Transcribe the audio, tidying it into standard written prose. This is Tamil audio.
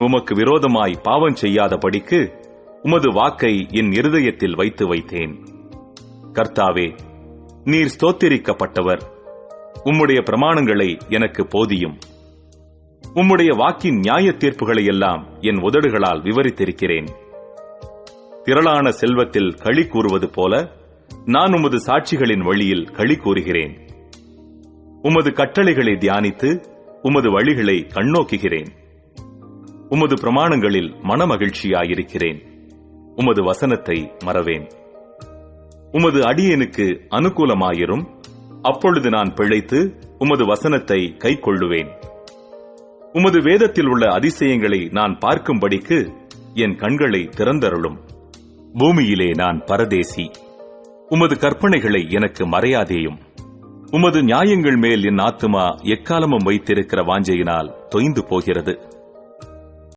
உமக்கு விரோதமாய் பாவம் செய்யாதபடிக்கு உமது வாக்கை என் இருதயத்தில் வைத்து வைத்தேன். கர்த்தாவே, நீர் ஸ்தோத்திரிக்கப்பட்டவர். உம்முடைய பிரமாணங்களை எனக்கு போதியும். உம்முடைய வாக்கின் நியாய தீர்ப்புகளை எல்லாம் என் உதடுகளால் விவரித்திருக்கிறேன். திரளான செல்வத்தில் களி கூறுவது போல நான் உமது சாட்சிகளின் வழியில் களி கூறுகிறேன். உமது கட்டளைகளை தியானித்து உமது வழிகளை கண்ணோக்குகிறேன். உமது பிரமாணங்களில் மனமகிழ்ச்சியாயிருக்கிறேன். உமது வசனத்தை மறவேன். உமது அடியேனுக்கு அனுகூலமாயிரும். அப்பொழுது நான் பிழைத்து உமது வசனத்தை கைக்கொள்ளுவேன். உமது வேதத்தில் உள்ள அதிசயங்களை நான் பார்க்கும்படிக்கு என் கண்களை திறந்தருளும். பூமியிலே நான் பரதேசி. உமது கற்பனைகளை எனக்கு மறையாதேயும். உமது நியாயங்கள் மேல் என் ஆத்துமா எக்காலமும் வைத்திருக்கிற வாஞ்சையினால் தொய்ந்து போகிறது.